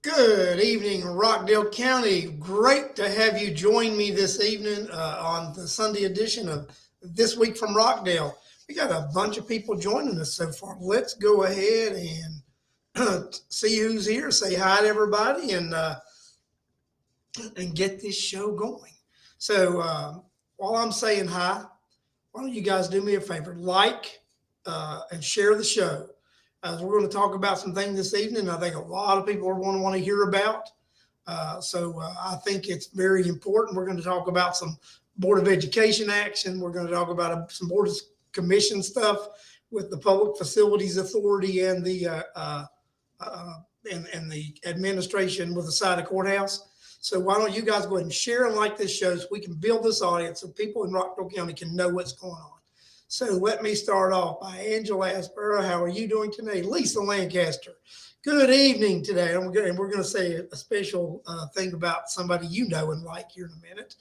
Good evening, Rockdale County. Great to have you join me this evening on the Sunday edition of This Week from Rockdale. We got a bunch of people joining us so far. Let's go ahead and see who's here. Say hi to everybody and get this show going. So while I'm saying hi, why don't you guys do me a favor? And share the show. We're going to talk about some things this evening I think a lot of people are going to want to hear about. I think it's very important. We're going to talk about some Board of Education action. We're going to talk about some Board of Commission stuff with the Public Facilities Authority and the administration with the side of courthouse. So why don't you guys go ahead and share and like this show so we can build this audience so people in Rockdale County can know what's going on. So let me start off by Angela Aspero. How are you doing today? Lisa Lancaster. Good evening today. We're going to say a special thing about somebody you know and like here in a minute.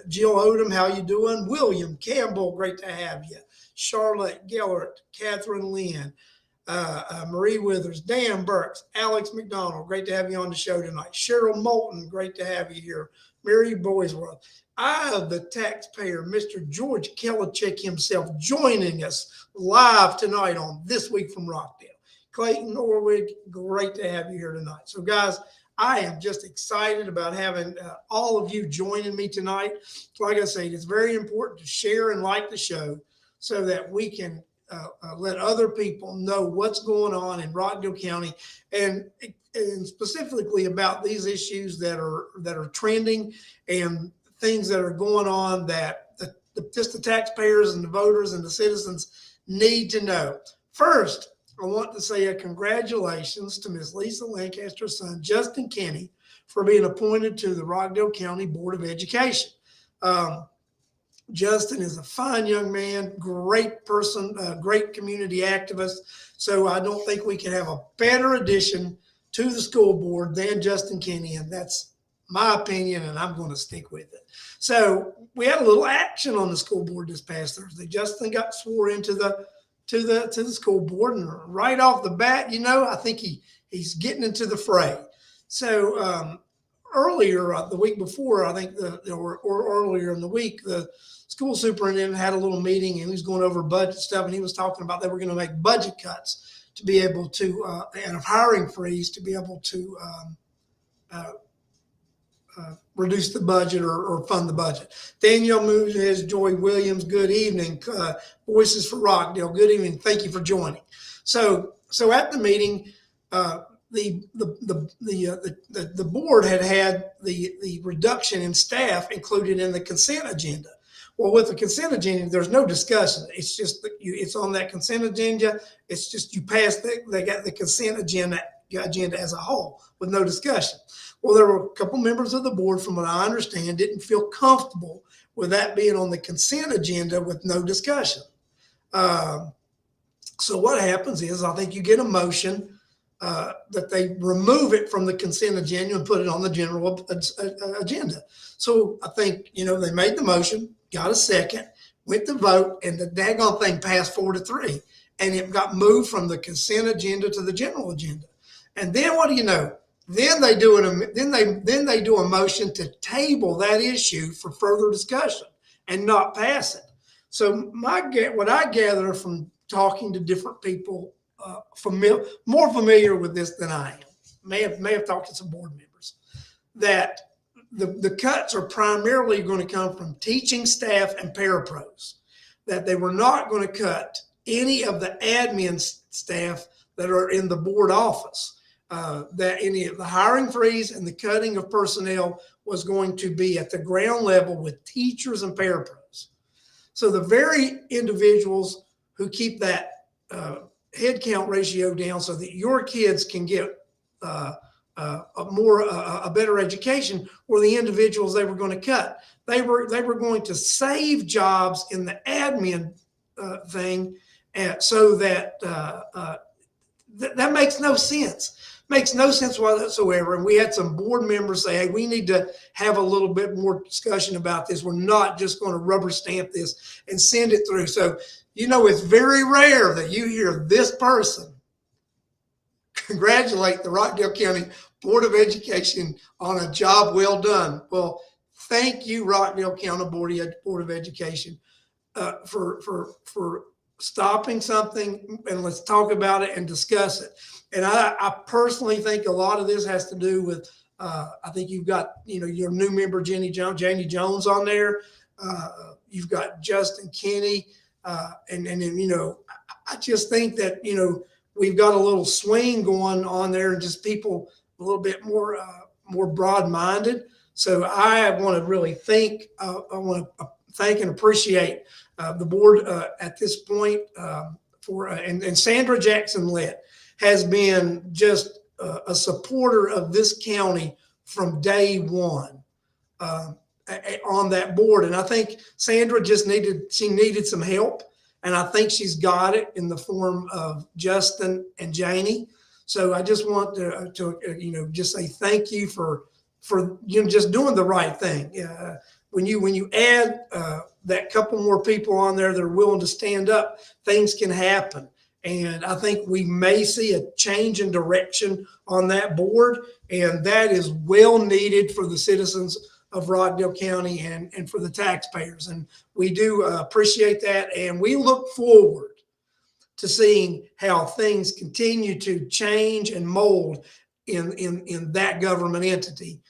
Jill Odom, how you doing? William Campbell, great to have you. Charlotte Gellert, Catherine Lynn, Marie Withers, Dan Burks, Alex McDonald, great to have you on the show tonight. Cheryl Moulton, great to have you here. Mary Boysworth. I of the taxpayer, Mr. George Kellichick himself, joining us live tonight on This Week from Rockdale. Clayton Norwig, great to have you here tonight. So, guys, I am just excited about having all of you joining me tonight. Like I said, it's very important to share and like the show so that we can let other people know what's going on in Rockdale County and specifically about these issues that are trending and things that are going on that just the taxpayers and the voters and the citizens need to know. First, I want to say a congratulations to Ms. Lisa Lancaster's son, Justin Kenny, for being appointed to the Rockdale County Board of Education. Justin is a fine young man, great person, great community activist. So I don't think we can have a better addition to the school board than Justin Kenny, and that's my opinion, and I'm going to stick with it. So we had a little action on the school board this past Thursday. Justin got sworn into the school board, and right off the bat, I think he's getting into the fray. So earlier the week before, I think or earlier in the week, the school superintendent had a little meeting, and he was going over budget stuff, and he was talking about they were going to make budget cuts to be able to and a hiring freeze to be able to reduce the budget or fund the budget. Danielle Moonves, Joy Williams, good evening. Voices for Rockdale, good evening. Thank you for joining. So at the meeting, the board had the reduction in staff included in the consent agenda. Well, with the consent agenda, there's no discussion. It's just it's on that consent agenda. It's just you pass the consent agenda as a whole with no discussion. Well, there were a couple members of the board, from what I understand, didn't feel comfortable with that being on the consent agenda with no discussion. So what happens is I think you get a motion that they remove it from the consent agenda and put it on the general agenda. So I think, they made the motion, got a second, went to vote, and the daggone thing passed 4-3. And it got moved from the consent agenda to the general agenda. And then what do you know? Then they do a motion to table that issue for further discussion and not pass it. So what I gather from talking to different people more familiar with this than I am, may have talked to some board members, that the cuts are primarily going to come from teaching staff and parapros, that they were not going to cut any of the admin staff that are in the board office. That any of the hiring freeze and the cutting of personnel was going to be at the ground level with teachers and parapros. So the very individuals who keep that headcount ratio down so that your kids can get a better education were the individuals they were going to cut. They were going to save jobs in the admin thing, so that that makes no sense. Makes no sense whatsoever. And we had some board members say, hey, we need to have a little bit more discussion about this. We're not just going to rubber stamp this and send it through. So, it's very rare that you hear this person congratulate the Rockdale County Board of Education on a job well done. Well, thank you, Rockdale County Board of Education, for stopping something, and let's talk about it and discuss it. And I personally think a lot of this has to do with I think you've got your new member Janie Jones on there. You've got Justin Kinney, and then I just think that we've got a little swing going on there, and just people a little bit more broad-minded. So I want to really I want to thank and appreciate the board at this point and Sandra Jackson Lett has been just a supporter of this county from day one on that board. And I think Sandra needed some help. And I think she's got it in the form of Justin and Janie. So I just want to just say thank you for just doing the right thing. When you add that couple more people on there that are willing to stand up, things can happen. And I think we may see a change in direction on that board, and that is well needed for the citizens of Rockdale County and for the taxpayers. And we do appreciate that, and we look forward to seeing how things continue to change and mold in that government entity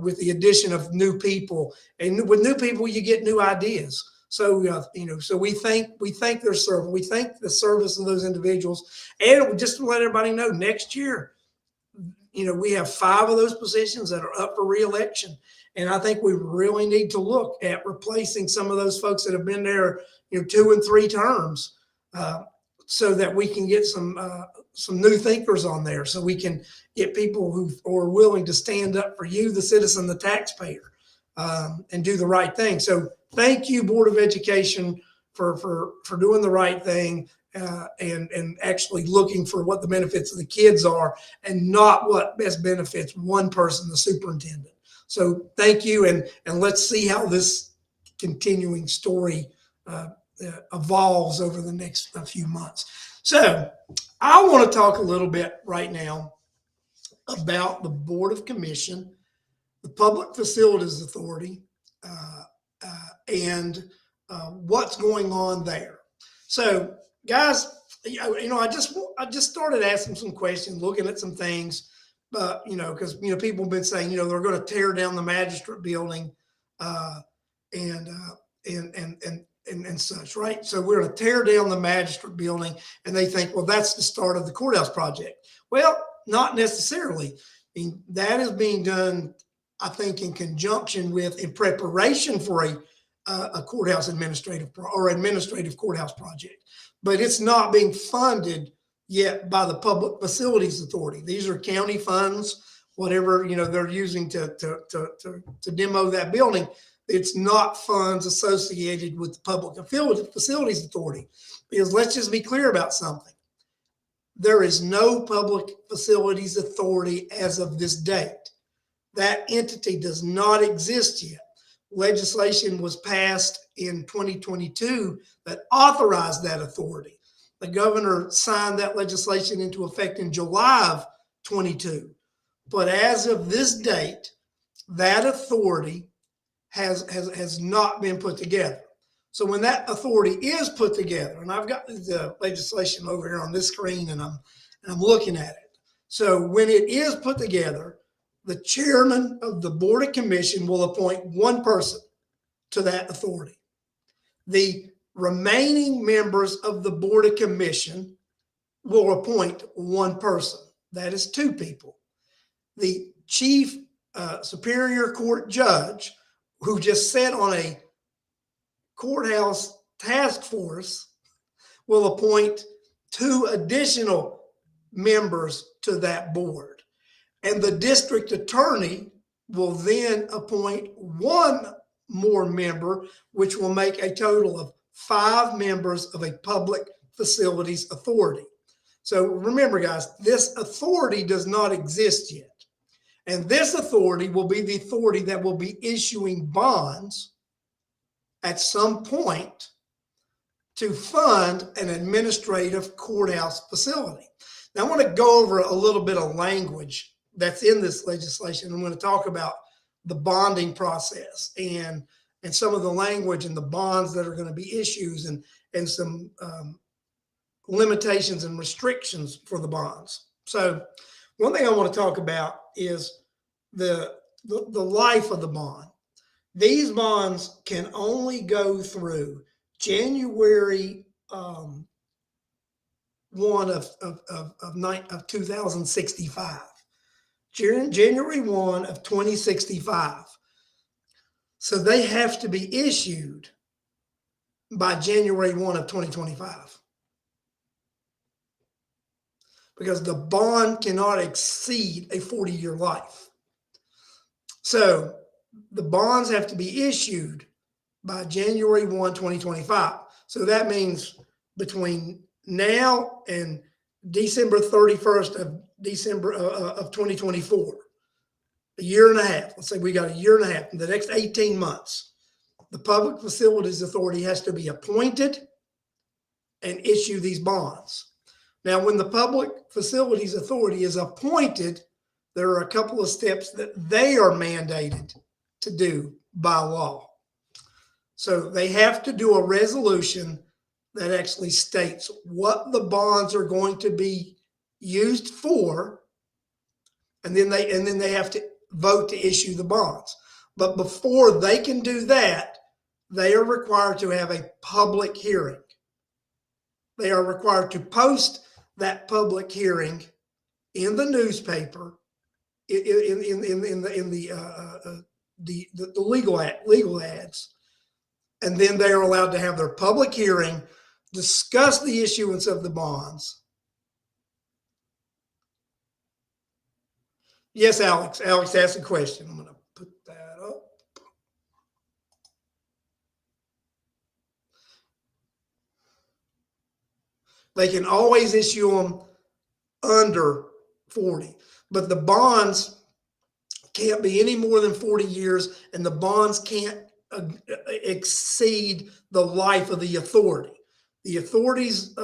with the addition of new people. And with new people, you get new ideas. So so we thank their service. We thank the service of those individuals, and just to let everybody know, next year, we have 5 of those positions that are up for re-election, and I think we really need to look at replacing some of those folks that have been there, 2 and 3 terms, so that we can get some new thinkers on there, so we can get people who are willing to stand up for you, the citizen, the taxpayer, and do the right thing. So thank you, Board of Education, for doing the right thing and actually looking for what the benefits of the kids are and not what best benefits one person, the superintendent. So thank you, and let's see how this continuing story evolves over the next few months. So I want to talk a little bit right now about the Board of Commission, the Public Facilities Authority, and what's going on there. So, guys, I just started asking some questions, looking at some things, but because people have been saying they're going to tear down the magistrate building, and such, right? So we're going to tear down the magistrate building, and they think, well, that's the start of the courthouse project. Well, not necessarily. I mean, that is being done, I think, in conjunction with, in preparation for a courthouse administrative courthouse project, but it's not being funded yet by the Public Facilities Authority. These are county funds, whatever they're using to demo that building. It's not funds associated with the Public Facilities Authority, because let's just be clear about something. There is no Public Facilities Authority as of this date. That entity does not exist yet. Legislation was passed in 2022 that authorized that authority. The governor signed that legislation into effect in July of 22. But as of this date, that authority has not been put together. So when that authority is put together, and I've got the legislation over here on this screen, and I'm looking at it. So when it is put together, the chairman of the Board of Commission will appoint one person to that authority. The remaining members of the Board of Commission will appoint one person. That is 2 people. The chief Superior Court judge, who just sat on a courthouse task force, will appoint 2 additional members to that board. And the district attorney will then appoint 1 more member, which will make a total of 5 members of a Public Facilities Authority. So remember, guys, this authority does not exist yet. And this authority will be the authority that will be issuing bonds at some point to fund an administrative courthouse facility. Now, I want to go over a little bit of language that's in this legislation. I'm going to talk about the bonding process and some of the language and the bonds that are going to be issued, and some limitations and restrictions for the bonds. So one thing I want to talk about is the life of the bond. These bonds can only go through January 1 of 2065. January 1 of 2065. So they have to be issued by January 1 of 2025. Because the bond cannot exceed a 40-year life. So the bonds have to be issued by January 1, 2025. So that means between now and December 31st of 2024, a year and a half. Let's say we got a year and a half. In the next 18 months, the Public Facilities Authority has to be appointed and issue these bonds. Now, when the Public Facilities Authority is appointed, there are a couple of steps that they are mandated to do by law. So they have to do a resolution that actually states what the bonds are going to be used for, and then they have to vote to issue the bonds. But before they can do that, they are required to have a public hearing. They are required to post that public hearing in the newspaper, in the legal ads, and then they are allowed to have their public hearing, discuss the issuance of the bonds. Yes, Alex. Alex asked a question. I'm going to put that up. They can always issue them under 40, but the bonds can't be any more than 40 years, and the bonds can't exceed the life of the authority. The authorities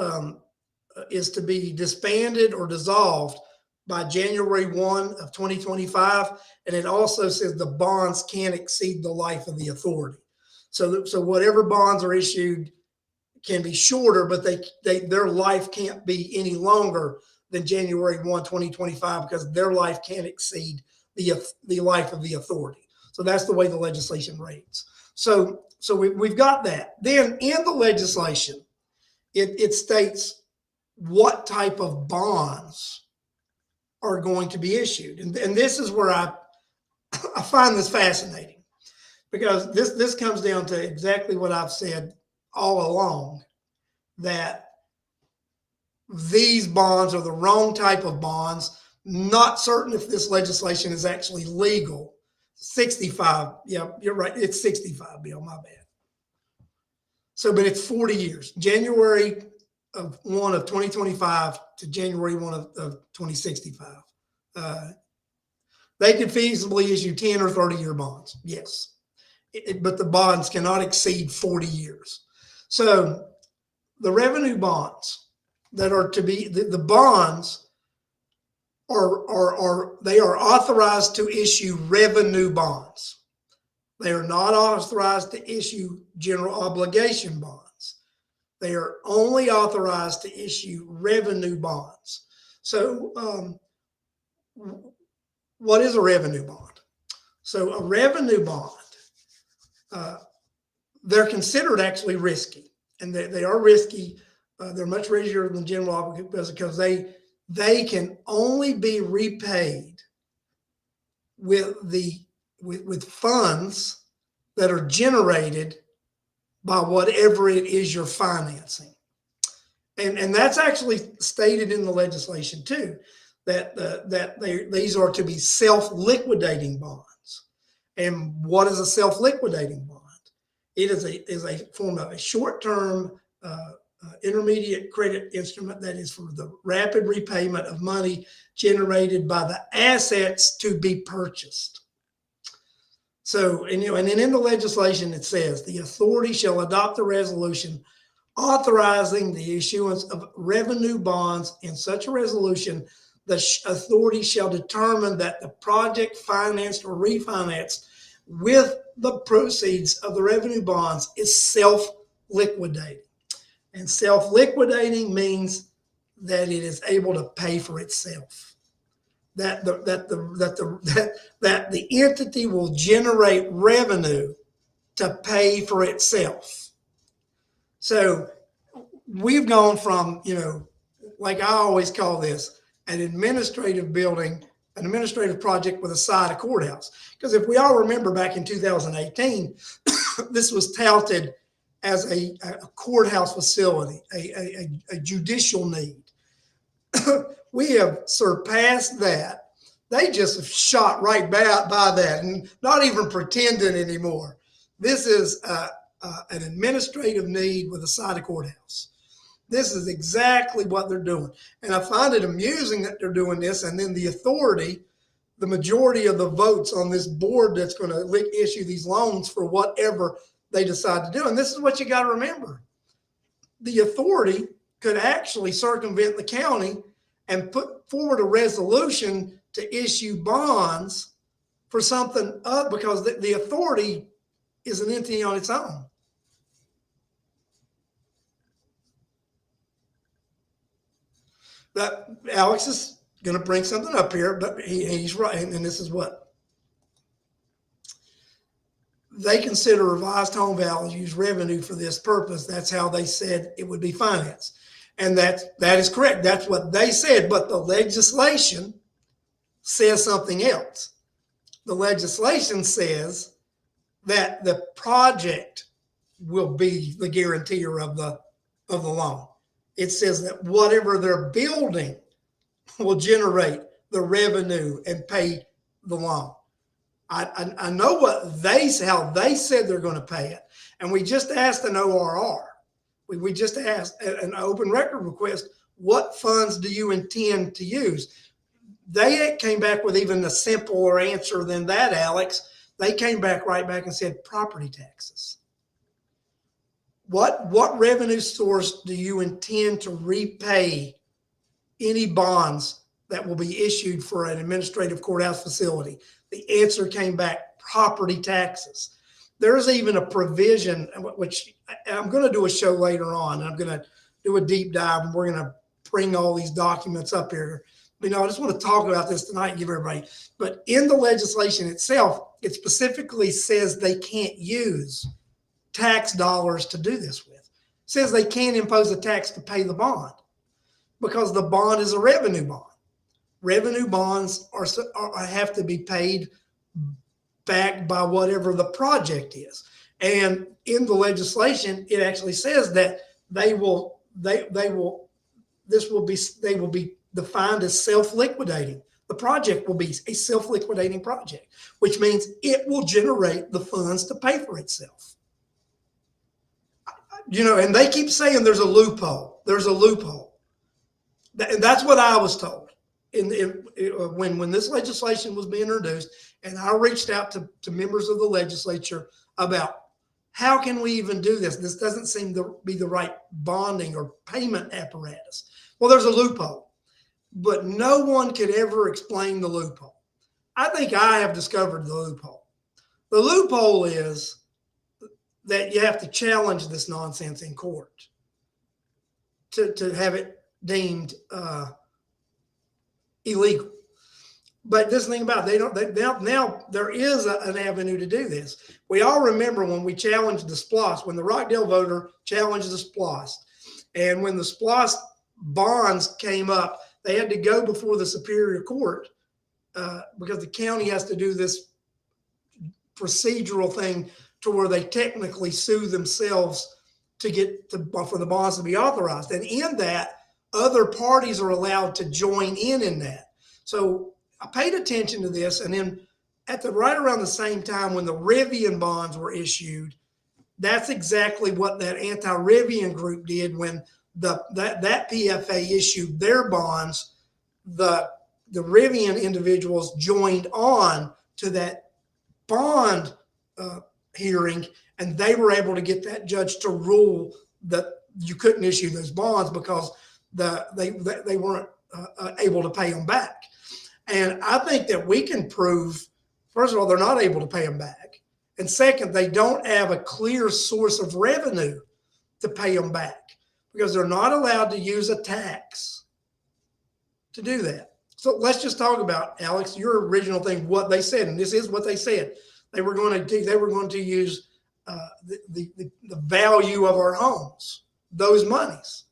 is to be disbanded or dissolved by January 1 of 2025, and it also says the bonds can't exceed the life of the authority. So whatever bonds are issued can be shorter, but their life can't be any longer than January 1, 2025, because their life can't exceed the life of the authority. So that's the way the legislation reads. So we've got that. Then in the legislation, it states what type of bonds are going to be issued. And this is where I find this fascinating, because this comes down to exactly what I've said all along, that these bonds are the wrong type of bonds. Not certain if this legislation is actually legal. 65, yeah, you're right. It's 65, Bill, my bad. So, but it's 40 years. January 1 of 2025 to January 1 of 2065. They could feasibly issue 10 or 30-year bonds, yes. But the bonds cannot exceed 40 years. So the revenue bonds that are to be, the bonds they are authorized to issue revenue bonds. They are not authorized to issue general obligation bonds. They are only authorized to issue revenue bonds. So what is a revenue bond? So a revenue bond, they're considered actually risky, and they are risky. They're much riskier than general obligation because they can only be repaid with funds that are generated by whatever it is you're financing. And that's actually stated in the legislation too, that these are to be self-liquidating bonds. And what is a self-liquidating bond? It is a form of a short-term intermediate credit instrument that is for the rapid repayment of money generated by the assets to be purchased. So, and then in the legislation, it says the authority shall adopt a resolution authorizing the issuance of revenue bonds, and such a resolution the authority shall determine that the project financed or refinanced with the proceeds of the revenue bonds is self-liquidating. And self-liquidating means that it is able to pay for itself. That the entity will generate revenue to pay for itself. So we've gone from, like I always call this, an administrative building, an administrative project with a side of courthouse. Because if we all remember back in 2018, this was touted as a courthouse facility, a judicial need. We have surpassed that. They just have shot right by that and not even pretending anymore. This is an administrative need with a side of courthouse. This is exactly what they're doing. And I find it amusing that they're doing this. And then the authority, the majority of the votes on this board that's going to issue these loans for whatever they decide to do. And this is what you got to remember. The authority could actually circumvent the county and put forward a resolution to issue bonds for something because the authority is an entity on its own. But Alex is going to bring something up here, but he's right. And this is what they consider revised home values revenue for this purpose. That's how they said it would be financed. And that is correct. That's what they said. But the legislation says something else. The legislation says that the project will be the guarantor of the loan. It says that whatever they're building will generate the revenue and pay the loan. I know how they said they're going to pay it. And we just asked an ORR. We just asked an open record request, what funds do you intend to use? They came back with even a simpler answer than that, Alex. They came back right back and said property taxes. What revenue source do you intend to repay any bonds that will be issued for an administrative courthouse facility? The answer came back, property taxes. There's even a provision, which I'm going to do a show later on. I'm going to do a deep dive, and we're going to bring all these documents up here. I just want to talk about this tonight and give everybody. But in the legislation itself, it specifically says they can't use tax dollars to do this with. It says they can't impose a tax to pay the bond because the bond is a revenue bond. Revenue bonds have to be paid back by whatever the project is. And in the legislation, it actually says that they will be defined as self-liquidating. The project will be a self-liquidating project, which means it will generate the funds to pay for itself. And they keep saying there's a loophole. There's a loophole. And that's what I was told when this legislation was being introduced. And I reached out to members of the legislature about how can we even do this? This doesn't seem to be the right bonding or payment apparatus. Well, there's a loophole, but no one could ever explain the loophole. I think I have discovered the loophole. The loophole is that you have to challenge this nonsense in court to have it deemed illegal. But this thing about it, now there is an avenue to do this. We all remember when we challenged the SPLOST, when the Rockdale voter challenged the SPLOST, and when the SPLOST bonds came up, they had to go before the Superior Court because the county has to do this procedural thing to where they technically sue themselves to get for the bonds to be authorized. And in that, other parties are allowed to join in that. So I paid attention to this, and then right around the same time when the Rivian bonds were issued, that's exactly what that anti-Rivian group did when that PFA issued their bonds. The Rivian individuals joined on to that bond hearing, and they were able to get that judge to rule that you couldn't issue those bonds because they weren't able to pay them back. And I think that we can prove, first of all, they're not able to pay them back. And second, they don't have a clear source of revenue to pay them back because they're not allowed to use a tax to do that. So let's just talk about, Alex, your original thing, what they said, and this is what they said. They were going to use the value of our homes, those monies.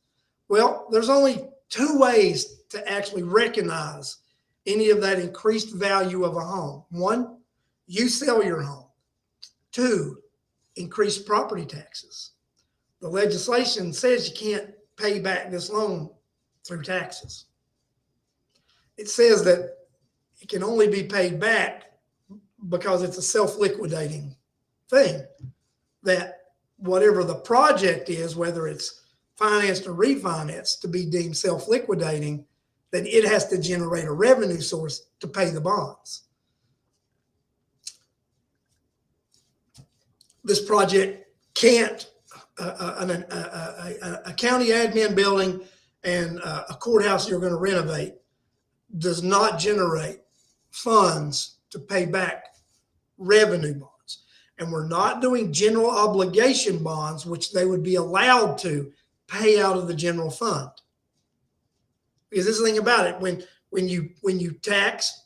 Well, there's only two ways to actually recognize any of that increased value of a home. One, you sell your home. Two, increase property taxes. The legislation says you can't pay back this loan through taxes. It says that it can only be paid back because it's a self-liquidating thing, that whatever the project is, whether it's financed or refinanced to be deemed self-liquidating, then it has to generate a revenue source to pay the bonds. This project can't, a county admin building and a courthouse you're going to renovate does not generate funds to pay back revenue bonds. And we're not doing general obligation bonds, which they would be allowed to pay out of the general fund. Because this is the thing about it, when you tax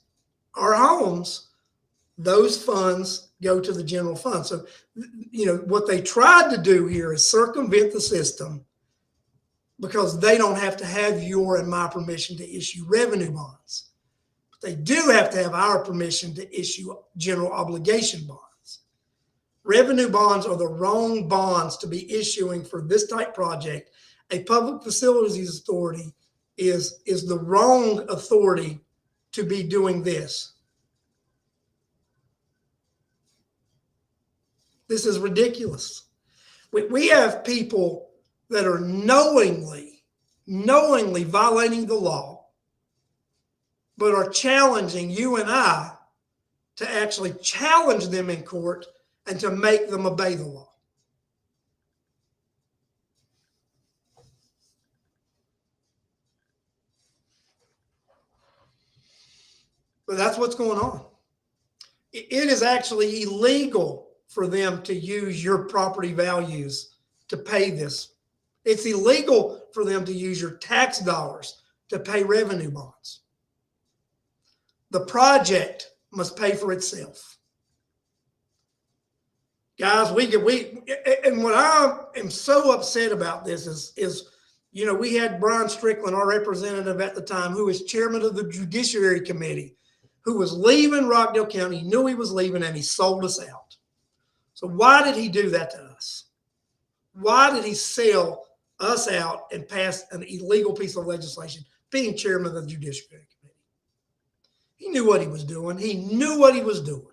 our homes, those funds go to the general fund. So, what they tried to do here is circumvent the system because they don't have to have your and my permission to issue revenue bonds. But they do have to have our permission to issue general obligation bonds. Revenue bonds are the wrong bonds to be issuing for this type project. A public facilities authority is the wrong authority to be doing this. This is ridiculous. We have people that are knowingly violating the law, but are challenging you and I to actually challenge them in court and to make them obey the law. But that's what's going on. It is actually illegal for them to use your property values to pay this. It's illegal for them to use your tax dollars to pay revenue bonds. The project must pay for itself. Guys, and what I am so upset about this is we had Brian Strickland, our representative at the time, who was chairman of the Judiciary Committee, who was leaving Rockdale County, knew he was leaving, and he sold us out. So why did he do that to us? Why did he sell us out and pass an illegal piece of legislation, being chairman of the Judiciary Committee? He knew what he was doing. He knew what he was doing.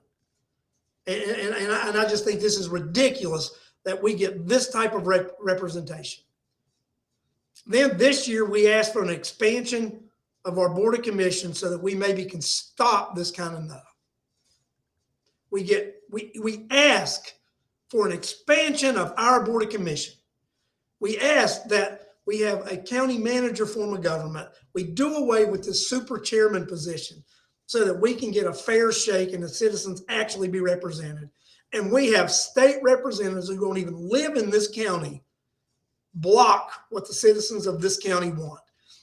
And I just think this is ridiculous that we get this type of representation. Then this year we asked for an expansion of our Board of Commissions so that we maybe can stop this kind of stuff. We ask for an expansion of our Board of Commission. We ask that we have a county manager form of government. We do away with this super chairman position so that we can get a fair shake and the citizens actually be represented. And we have state representatives who don't even live in this county block what the citizens of this county want.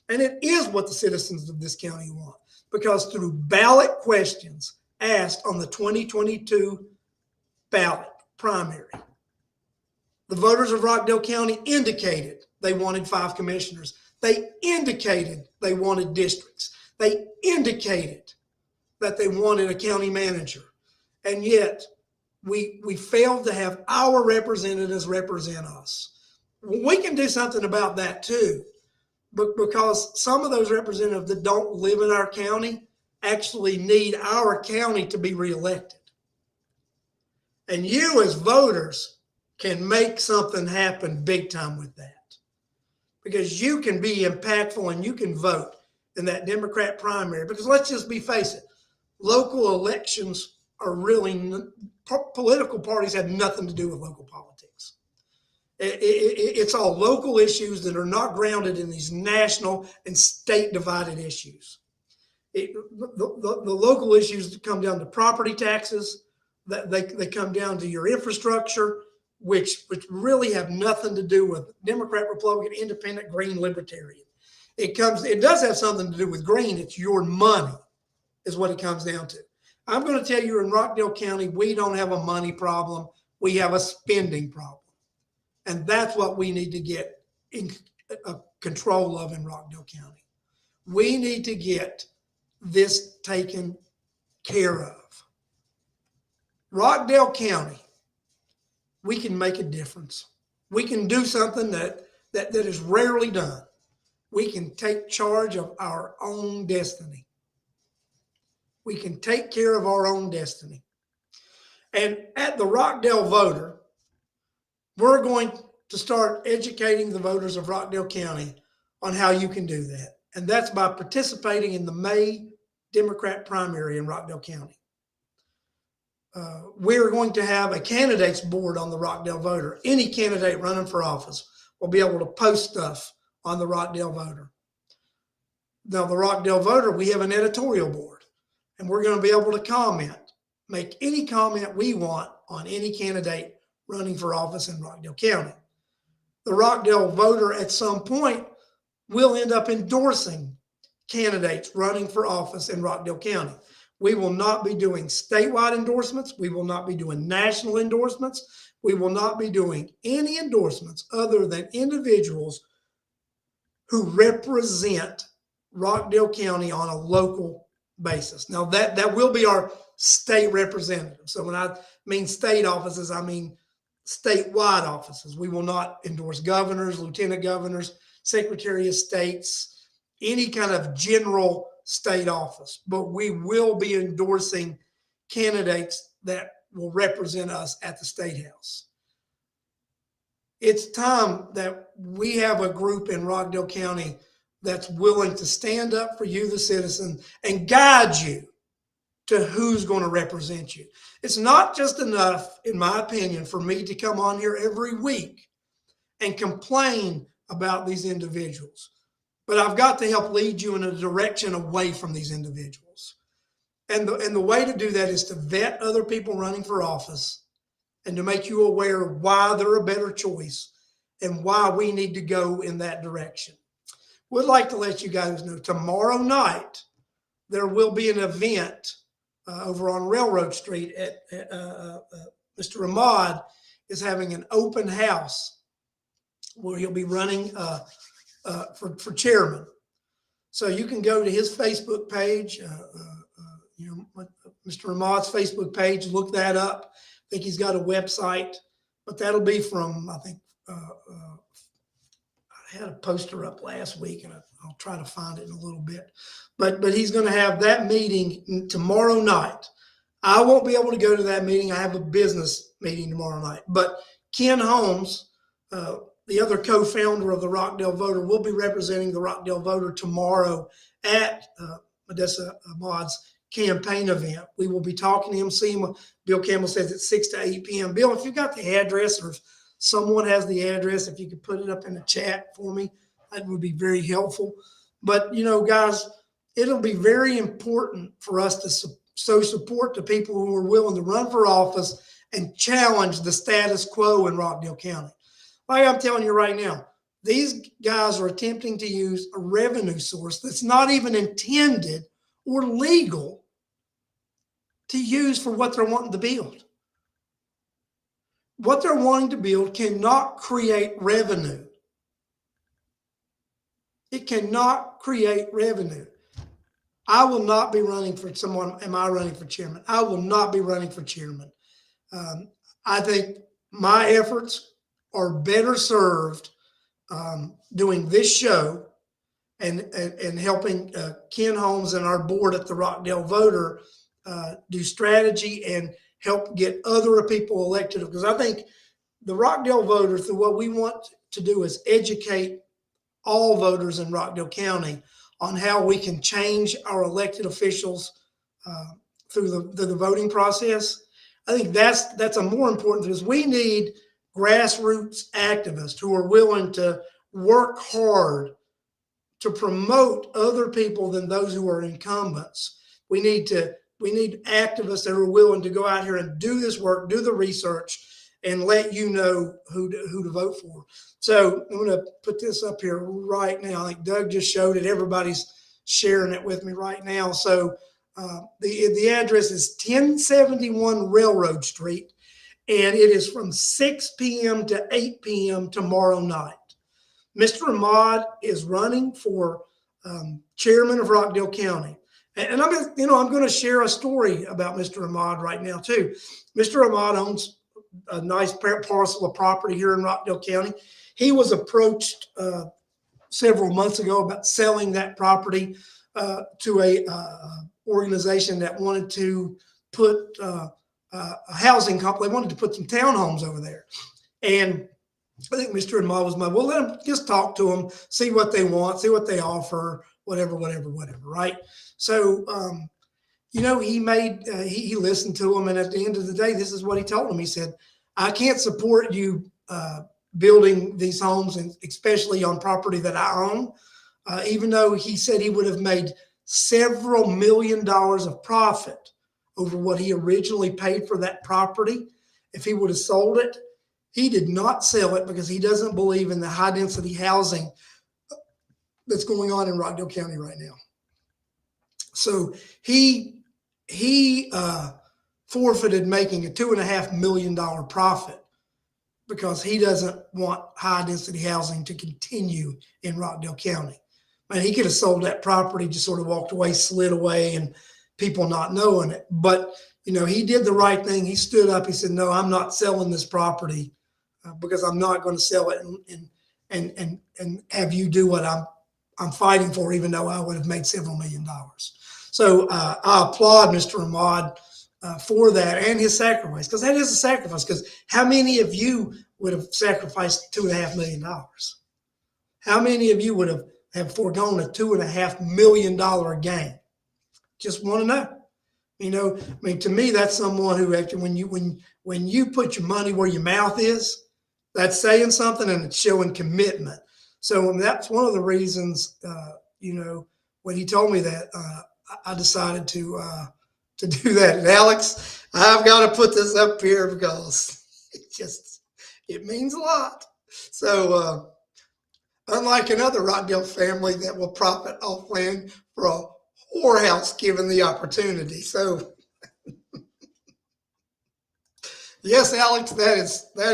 And it is what the citizens of this county want, because through ballot questions asked on the 2022 ballot primary, the voters of Rockdale County indicated they wanted 5 commissioners. They indicated they wanted districts. They indicated that they wanted a county manager. And yet we failed to have our representatives represent us. We can do something about that too, but because some of those representatives that don't live in our county actually need our county to be reelected. And you as voters can make something happen big time with that, because you can be impactful and you can vote in that Democrat primary. Because let's just face it, local elections are really, political parties have nothing to do with local politics. It's all local issues that are not grounded in these national and state divided issues. The local issues come down to property taxes, that they come down to your infrastructure, which really have nothing to do with Democrat, Republican, Independent, Green, Libertarian. It does have something to do with green. It's your money is what it comes down to. I'm going to tell you, in Rockdale County, we don't have a money problem. We have a spending problem. And that's what we need to get in control of in Rockdale County. We need to get this taken care of. Rockdale County, we can make a difference. We can do something that is rarely done. We can take charge of our own destiny. We can take care of our own destiny. And at the Rockdale Voter, we're going to start educating the voters of Rockdale County on how you can do that. And that's by participating in the May Democrat primary in Rockdale County. We're going to have a candidates board on the Rockdale Voter. Any candidate running for office will be able to post stuff on the Rockdale Voter. Now, the Rockdale Voter, we have an editorial board, and we're going to be able to comment, make any comment we want on any candidate running for office in Rockdale County. The Rockdale Voter at some point will end up endorsing candidates running for office in Rockdale County. We will not be doing statewide endorsements. We will not be doing national endorsements. We will not be doing any endorsements other than individuals who represent Rockdale County on a local basis. Now, that will be our state representative. So when I mean state offices, I mean statewide offices. We will not endorse governors, lieutenant governors, secretary of states, any kind of general state office, but we will be endorsing candidates that will represent us at the State House. It's time that we have a group in Rockdale County that's willing to stand up for you, the citizen, and guide you to who's going to represent you. It's not just enough, in my opinion, for me to come on here every week and complain about these individuals. But I've got to help lead you in a direction away from these individuals. And the way to do that is to vet other people running for office and to make you aware of why they're a better choice and why we need to go in that direction. Would like to let you guys know tomorrow night there will be an event over on Railroad Street at Mr. Ahmad is having an open house where he'll be running for chairman. So you can go to his Facebook page, Mr. Ahmad's Facebook page, look that up. I think he's got a website, but that'll be from, I think, I had a poster up last week, and I'll try to find it in a little bit. But he's going to have that meeting tomorrow night. I won't be able to go to that meeting. I have a business meeting tomorrow night. But Ken Holmes, the other co-founder of the Rockdale Voter, will be representing the Rockdale Voter tomorrow at Odessa Ahmad's campaign event. We will be talking to him, seeing what Bill Campbell says at 6 to 8 p.m. Bill, if you've got the address, or if someone has the address, if you could put it up in the chat for me, that would be very helpful. But, guys, it'll be very important for us to so support the people who are willing to run for office and challenge the status quo in Rockdale County. Like I'm telling you right now, these guys are attempting to use a revenue source that's not even intended or legal to use for what they're wanting to build. What they're wanting to build cannot create revenue. It cannot create revenue. I will not be running for someone. Am I running for chairman? I will not be running for chairman. I think my efforts are better served doing this show and helping Ken Holmes and our board at the Rockdale Voter do strategy and help get other people elected. Because I think the Rockdale Voter, through what we want to do, is educate all voters in Rockdale County on how we can change our elected officials through the voting process. I think that's a more important thing. Is we need grassroots activists who are willing to work hard to promote other people than those who are incumbents. We need activists that are willing to go out here and do this work, do the research, and let you know who to vote for. So I'm going to put this up here right now. I think Doug just showed it. Everybody's sharing it with me right now. So the address is 1071 Railroad Street, and it is from 6 p.m. to 8 p.m. tomorrow night. Mr. Ahmad is running for chairman of Rockdale County. And I'm going to share a story about Mr. Ahmad right now too. Mr. Ahmad owns a nice parcel of property here in Rockdale County. He was approached several months ago about selling that property to a organization that wanted to put a housing company. They wanted to put some townhomes over there. And I think Mr. Ahmad was well, let them just talk to them, see what they want, see what they offer, whatever, right? So, he listened to them. And at the end of the day, this is what he told them. He said, I can't support you building these homes, and especially on property that I own, even though he said he would have made several $1 million of profit over what he originally paid for that property if he would have sold it. He did not sell it because he doesn't believe in the high density housing that's going on in Rockdale County right now. So he forfeited making a $2.5 million profit because he doesn't want high density housing to continue in Rockdale County. Man, he could have sold that property, just sort of walked away, slid away, and people not knowing it. But he did the right thing. He stood up. He said, "No, I'm not selling this property because I'm not going to sell it and have you do what I'm fighting for, even though I would have made several $1 million." So I applaud Mr. Ahmad for that and his sacrifice, because that is a sacrifice. Because how many of you would have sacrificed $2.5 million? How many of you would have foregone a $2.5 million gain? Just want to know. To me, that's someone who actually, when you put your money where your mouth is, that's saying something, and it's showing commitment. So that's one of the reasons, when he told me that, I decided to do that. And Alex, I've got to put this up here because it means a lot. So unlike another Rockdale family that will profit off land for a whorehouse given the opportunity. So yes, Alex, that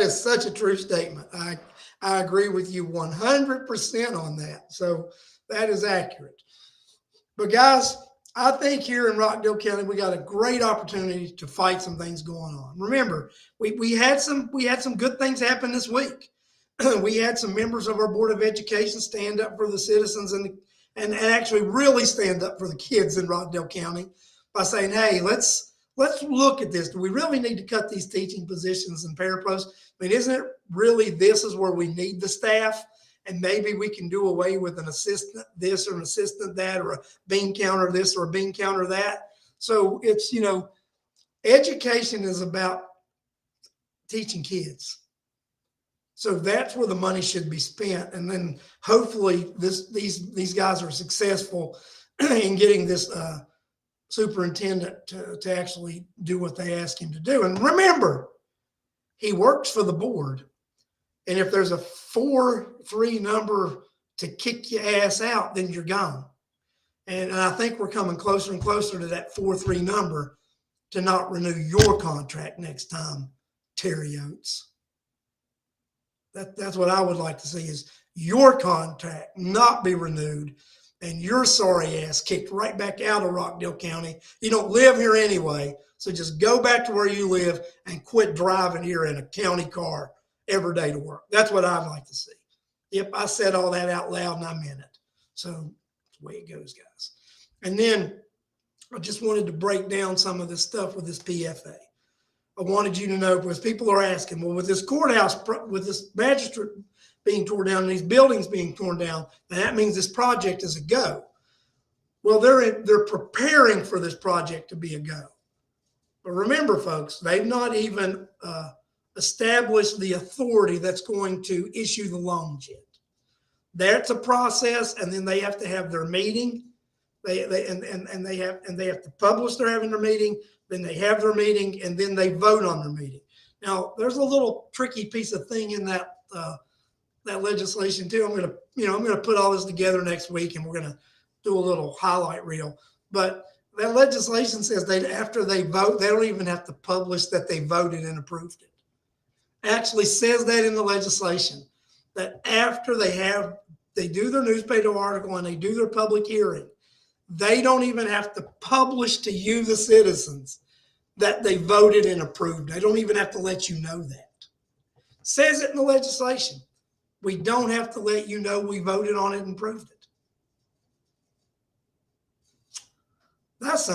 is such a true statement. I agree with you 100% on that. So that is accurate. But guys, I think here in Rockdale County, we got a great opportunity to fight some things going on. Remember, we had some good things happen this week. We had some members of our Board of Education stand up for the citizens and actually really stand up for the kids in Rockdale County by saying, hey, let's look at this. Do we really need to cut these teaching positions and parapros? I mean, isn't it really this is where we need the staff? And maybe we can do away with an assistant this or an assistant that, or a bean counter this or a bean counter that. So it's, education is about teaching kids. So that's where the money should be spent. And then hopefully these guys are successful in getting this superintendent to actually do what they ask him to do. And remember, he works for the board. And if there's a 4-3 number to kick your ass out, then you're gone. And I think we're coming closer and closer to that 4-3 number to not renew your contract next time, Terry Oates. That's what I would like to see, is your contract not be renewed and your sorry ass kicked right back out of Rockdale County. You don't live here anyway, so just go back to where you live and quit driving here in a county car every day to work. That's what I'd like to see. Yep, I said all that out loud and I meant it. So that's the way it goes, guys. And then I just wanted to break down some of this stuff with this PFA. I wanted you to know, because people are asking, well, with this courthouse, with this magistrate being torn down and these buildings being torn down, that means this project is a go. Well, they're preparing for this project to be a go. But remember, folks, they've not even established the authority that's going to issue the loans yet. That's a process, and then they have to have their meeting. They have to publish they're having their meeting. Then they have their meeting, and then they vote on their meeting. Now, there's a little tricky piece of thing in that that legislation too. I'm gonna put all this together next week, and we're gonna do a little highlight reel. But that legislation says that after they vote, they don't even have to publish that they voted and approved it. Actually says that in the legislation, that after they do their newspaper article and they do their public hearing, they don't even have to publish to you, the citizens, that they voted and approved. They don't even have to let you know that. Says it in the legislation. We don't have to let you know we voted on it and approved it. That's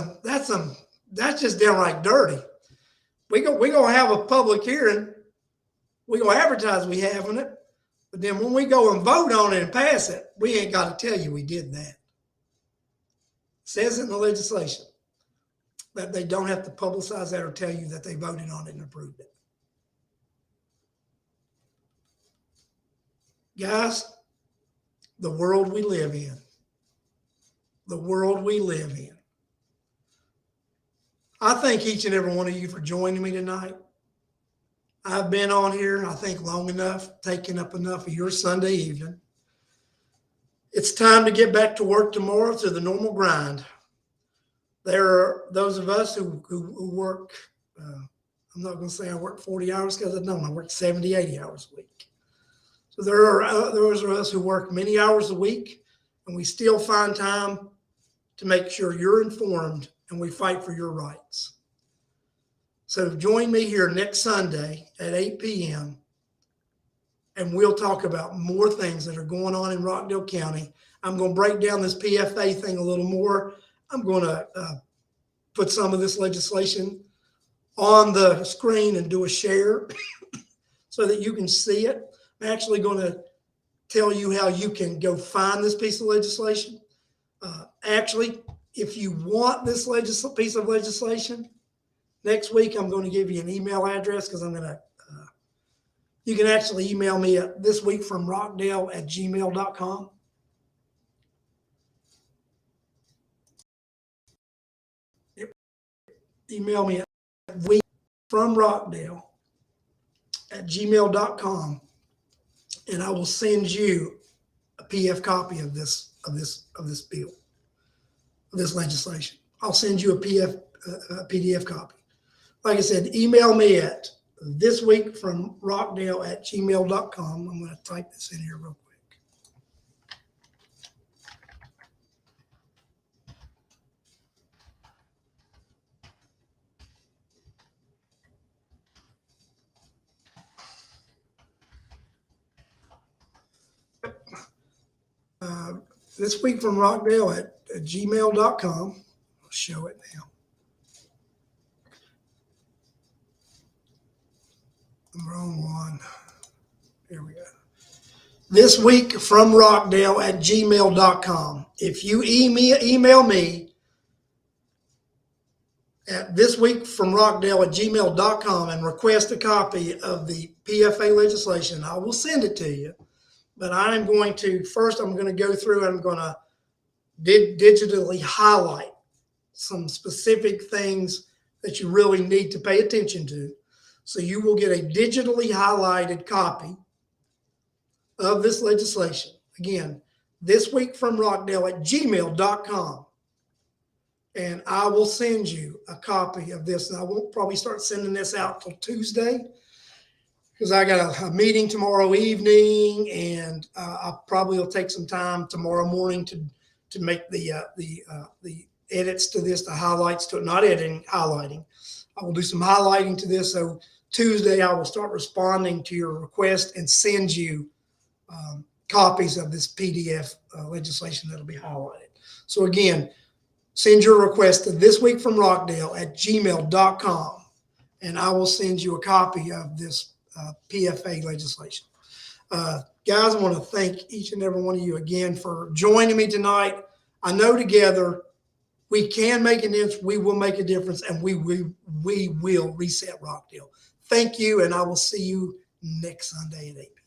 just downright dirty. We gonna have a public hearing. We gonna advertise we having it, but then when we go and vote on it and pass it, we ain't got to tell you we did that. Says it in the legislation that they don't have to publicize that or tell you that they voted on it and approved it. Guys, the world we live in, I thank each and every one of you for joining me tonight. I've been on here, I think, long enough, taking up enough of your Sunday evening. It's time to get back to work tomorrow to the normal grind. There are those of us who work, I'm not going to say I work 40 hours because I don't. I work 70, 80 hours a week. So there are those of us who work many hours a week, and we still find time to make sure you're informed and we fight for your rights. So join me here next Sunday at 8 p.m. and we'll talk about more things that are going on in Rockdale County. I'm going to break down this PFA thing a little more. I'm going to put some of this legislation on the screen and do a share so that you can see it. I'm actually going to tell you how you can go find this piece of legislation. Actually, if you want this piece of legislation, next week I'm going to give you an email address because I'm going to, you can actually email me at thisweekfromrockdale@gmail.com. Email me at weekfromrockdale@gmail.com, and I will send you a PDF copy of this bill, of this legislation. I'll send you a PDF copy. Like I said, email me at thisweekfromrockdale@gmail.com. I'm going to type this in here real quick. This week from Rockdale at gmail.com. I'll show it now. The wrong one. Here we go. This week from Rockdale at gmail.com. If you email me at thisweekfromrockdale@gmail.com and request a copy of the PFA legislation, I will send it to you. But I'm going to go through and I'm going to digitally highlight some specific things that you really need to pay attention to. So you will get a digitally highlighted copy of this legislation. Again, thisweekfromrockdale@gmail.com. And I will send you a copy of this. And I won't probably start sending this out till Tuesday, because I got a meeting tomorrow evening, and I probably will take some time tomorrow morning to make the edits to this, the highlights to it, not editing, highlighting. I will do some highlighting to this. So Tuesday, I will start responding to your request and send you copies of this PDF legislation that'll be highlighted. So again, send your request to thisweekfromrockdale@gmail.com, and I will send you a copy of this PFA legislation. Guys, I want to thank each and every one of you again for joining me tonight. I know together we can make a difference, we will make a difference, and we will reset Rockdale. Thank you, and I will see you next Sunday at 8 p.m.